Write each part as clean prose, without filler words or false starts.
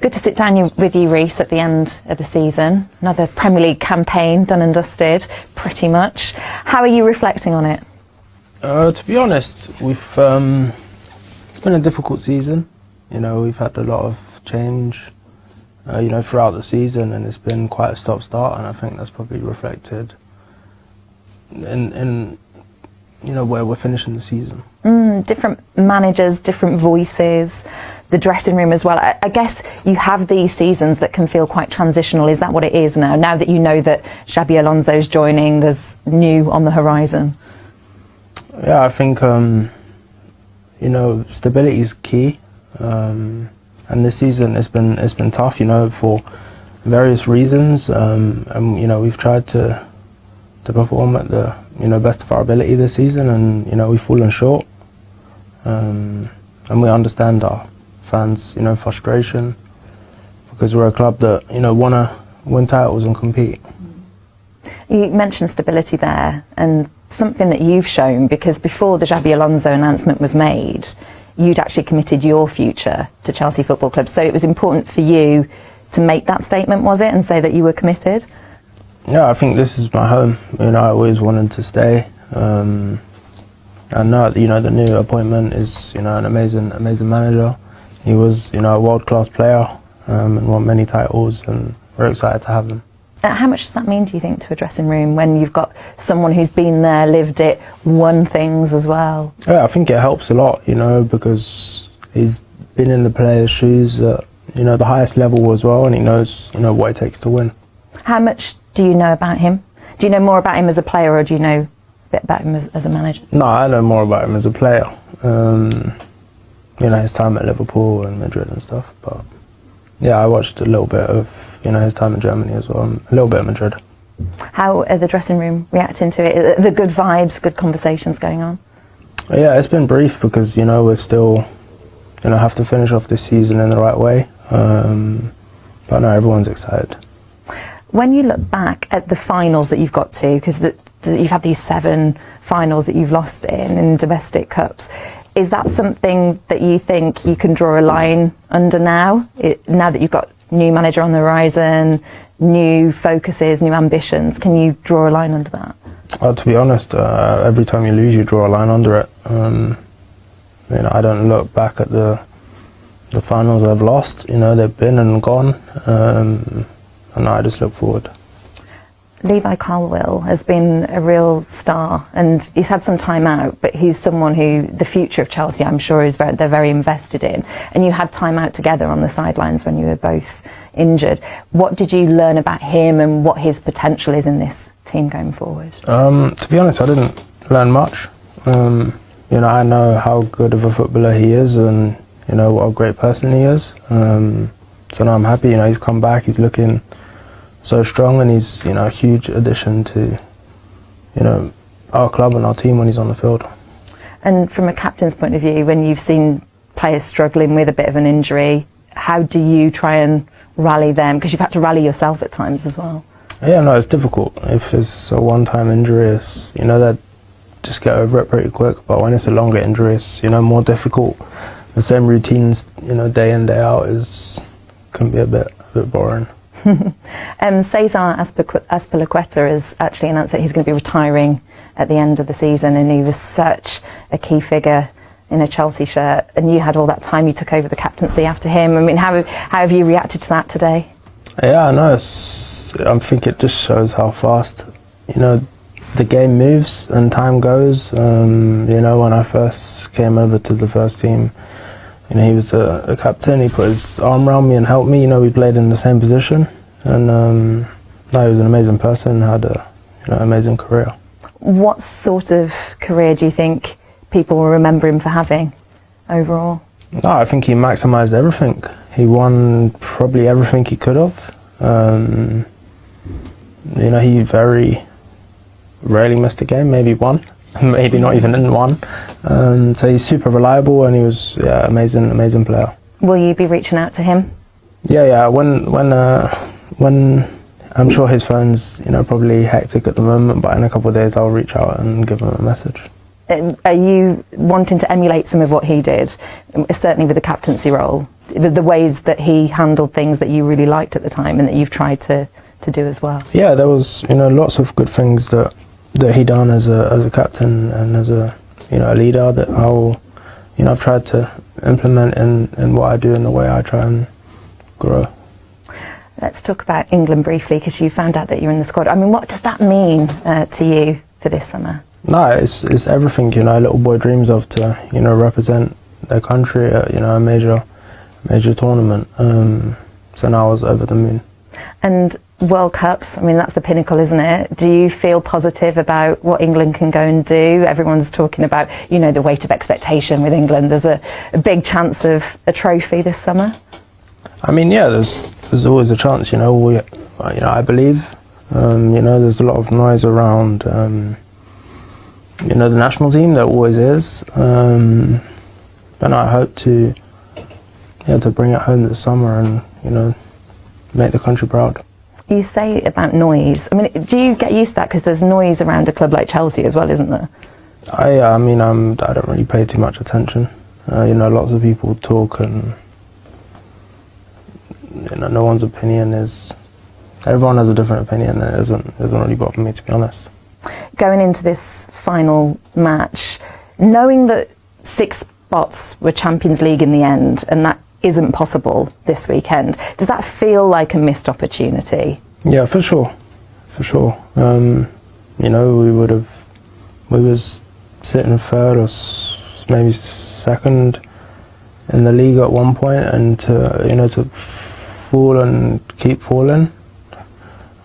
Good to sit down with you, Reece, at the end of the season. Another Premier League campaign done and dusted, pretty much. How are you reflecting on it? To be honest, it's been a difficult season. We've had a lot of change, throughout the season, and it's been quite a stop-start, and I think that's probably reflected in where we're finishing the season. Different managers, different voices, the dressing room as well. I guess you have these seasons that can feel quite transitional. Is that what it is now? Now that you know that Xabi Alonso's joining, there's new on the horizon. Yeah, I think stability is key, and this season it's been tough, for various reasons, and we've tried to perform at the best of our ability this season, and we've fallen short, and we understand our fans frustration, because we're a club that want to win titles and compete. You mentioned stability there, and something that you've shown, because before the Xabi Alonso announcement was made, you'd actually committed your future to Chelsea Football Club, so it was important for you to make that statement, was it, and say that you were committed? Yeah, I think this is my home. I always wanted to stay. And now, the new appointment is, an amazing manager. He was, a world-class player, and won many titles, and we're excited to have him. How much does that mean, do you think, to a dressing room when you've got someone who's been there, lived it, won things as well? Yeah, I think it helps a lot, because he's been in the players' shoes at, the highest level as well, and he knows, what it takes to win. How much do you know about him? Do you know more about him as a player, or do you know a bit about him as a manager? No, I know more about him as a player. His time at Liverpool and Madrid and stuff. But yeah, I watched a little bit of his time in Germany as well, and a little bit of Madrid. How are the dressing room reacting to it? The good vibes, good conversations going on? Yeah, it's been brief because we're still have to finish off this season in the right way. But no, everyone's excited. When you look back at the finals that you've got to, because you've had these 7 finals that you've lost in domestic cups, is that something that you think you can draw a line under now? Now that you've got new manager on the horizon, new focuses, new ambitions, can you draw a line under that? Well, to be honest, every time you lose, you draw a line under it. I don't look back at the finals I've lost. They've been and gone. And I just look forward. Levi Colwill has been a real star, and he's had some time out, but he's someone who the future of Chelsea, I'm sure, they're very invested in. And you had time out together on the sidelines when you were both injured. What did you learn about him and what his potential is in this team going forward? To be honest, I didn't learn much. I know how good of a footballer he is, and what a great person he is. So now I'm happy. He's come back. He's looking so strong, and he's a huge addition to our club and our team when he's on the field. And from a captain's point of view, when you've seen players struggling with a bit of an injury, how do you try and rally them? Because you've had to rally yourself at times as well. Yeah, no, it's difficult. If it's a one-time injury, it's, that just get over it pretty quick. But when it's a longer injury, it's more difficult. The same routines, day in, day out can be a bit boring. Cesar Azpilicueta has actually announced that he's going to be retiring at the end of the season, and he was such a key figure in a Chelsea shirt, and you had all that time, you took over the captaincy after him. I mean, how have you reacted to that today? Yeah, I know. I think it just shows how fast the game moves and time goes. When I first came over to the first team, he was a captain. He put his arm around me and helped me. We played in the same position, and he was an amazing person. Had an amazing career. What sort of career do you think people will remember him for having overall? No, I think he maximised everything. He won probably everything he could have. He very rarely missed a game. Maybe one. Maybe not even in one. So he's super reliable, and he was amazing player. Will you be reaching out to him? Yeah. When I'm sure his phone's probably hectic at the moment, but in a couple of days I'll reach out and give him a message. Are you wanting to emulate some of what he did, certainly with the captaincy role? the ways that he handled things that you really liked at the time and that you've tried to do as well? Yeah, there was lots of good things that he done as a captain and as a a leader that I've tried to implement in what I do and the way I try and grow. Let's talk about England briefly, because you found out that you're in the squad. I mean, what does that mean to you for this summer? No, it's everything a little boy dreams of, to represent their country at a major tournament. So now I was over the moon. And World Cups, I mean, that's the pinnacle, isn't it? Do you feel positive about what England can go and do? Everyone's talking about the weight of expectation with England. There's a big chance of a trophy this summer. I mean, yeah, there's always a chance. I believe. There's a lot of noise around. The national team. There always is. But I hope to bring it home this summer and make the country proud. You say about noise. I mean, do you get used to that? Because there's noise around a club like Chelsea as well, isn't there? I don't really pay too much attention. Lots of people talk and. No one's opinion is. Everyone has a different opinion, and it doesn't really bother me, to be honest. Going into this final match, knowing that 6 spots were Champions League in the end, and that isn't possible this weekend, does that feel like a missed opportunity? Yeah, for sure. We was sitting third or maybe second in the league at one point, and to fall and keep falling.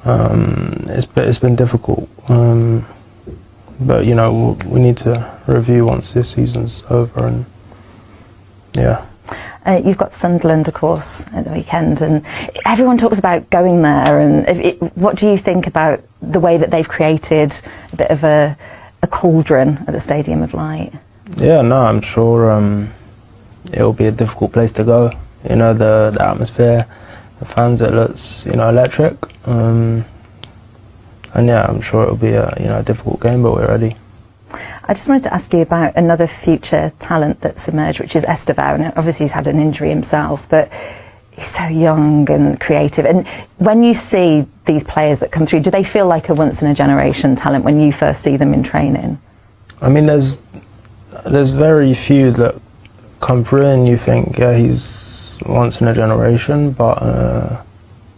It's been difficult, but we need to review once this season's over, and yeah. You've got Sunderland, of course, at the weekend, and everyone talks about going there. And what do you think about the way that they've created a bit of a cauldron at the Stadium of Light? Yeah, no, I'm sure it'll be a difficult place to go. The atmosphere, the fans, it looks electric, and yeah, I'm sure it'll be a difficult game, but we're ready. I just wanted to ask you about another future talent that's emerged, which is Estevao. And obviously he's had an injury himself, but he's so young and creative. And when you see these players that come through, do they feel like a once-in-a-generation talent when you first see them in training? I mean, there's very few that come through and you think, yeah, he's once in a generation. But,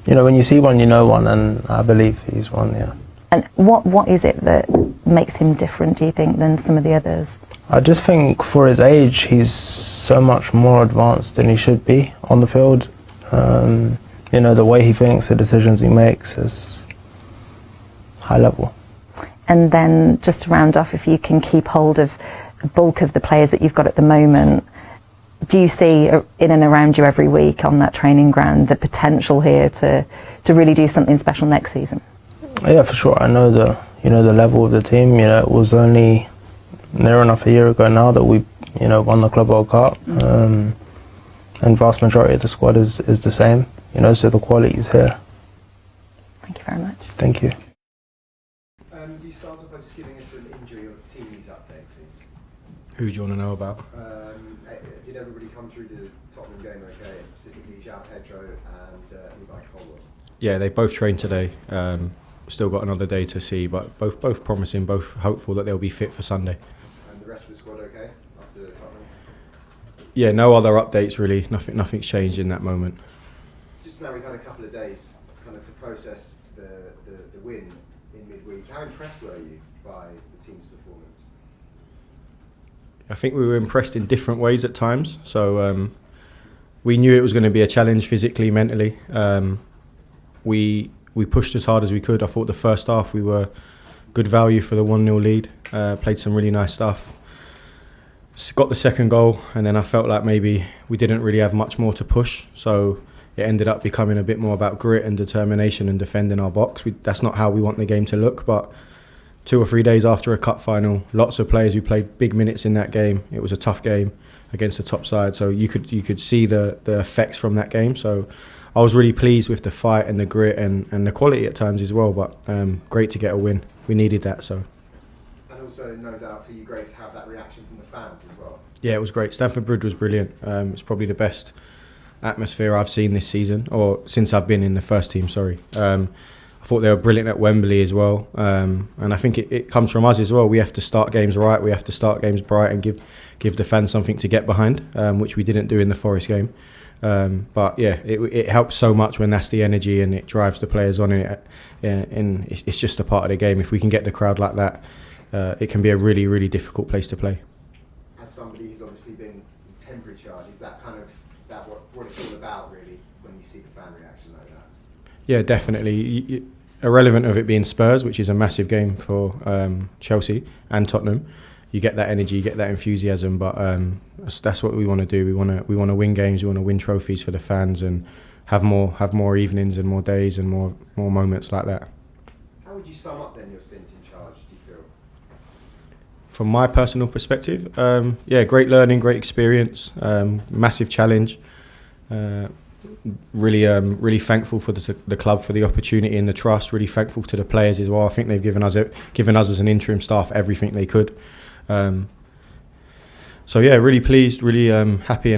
when you see one, you know one, and I believe he's one, yeah. And what is it that makes him different, do you think, than some of the others? I just think for his age, he's so much more advanced than he should be on the field. The way he thinks, the decisions he makes is high level. And then just to round off, if you can keep hold of the bulk of the players that you've got at the moment, do you see in and around you every week on that training ground the potential here to really do something special next season? Yeah, for sure. I know the level of the team. It was only near enough a year ago now that we won the Club World Cup, and vast majority of the squad is the same. So the quality is here. Thank you very much. Thank you. Do you start off by just giving us an injury or team news update, please? Who do you want to know about? Did everybody come through the Tottenham game okay, specifically João Pedro and Levi Colwill? Yeah, they both trained today. Still got another day to see, but both promising, both hopeful that they'll be fit for Sunday. And the rest of the squad okay after Tottenham? Yeah, no other updates really. Nothing's changed in that moment. Just now we've had a couple of days kind of to process the win in midweek. How impressed were you by the team's performance? I think we were impressed in different ways at times. So we knew it was going to be a challenge physically, mentally. We pushed as hard as we could. I thought the first half we were good value for the 1-0 lead. Played some really nice stuff. Got the second goal, and then I felt like maybe we didn't really have much more to push. So it ended up becoming a bit more about grit and determination and defending our box. That's not how we want the game to look, but 2 or 3 days after a cup final, lots of players who played big minutes in that game. It was a tough game against the top side, so you could see the effects from that game. So I was really pleased with the fight and the grit and the quality at times as well, but great to get a win. We needed that. So. And also, no doubt for you, great to have that reaction from the fans as well. Yeah, it was great. Stamford Bridge was brilliant. It's probably the best atmosphere I've seen this season, or since I've been in the first team. Sorry. I thought they were brilliant at Wembley as well, and I think it comes from us as well. We have to start games right, we have to start games bright, and give the fans something to get behind, which we didn't do in the Forest game. But yeah, it helps so much when that's the energy and it drives the players on, and it's just a part of the game. If we can get the crowd like that, it can be a really, really difficult place to play. As somebody who's obviously been in temporary charge, is that what it's all about, really, when you see the fan reaction like that? Yeah, definitely. Irrelevant of it being Spurs, which is a massive game for Chelsea and Tottenham, you get that energy, you get that enthusiasm. But that's what we want to do. We want to win games. We want to win trophies for the fans and have more evenings and more days and more moments like that. How would you sum up then your stint in charge, do you feel? From my personal perspective, yeah, great learning, great experience, massive challenge. Really thankful for the club for the opportunity and the trust. Really thankful to the players as well. I think they've given us as an interim staff everything they could. So yeah, really pleased, really happy.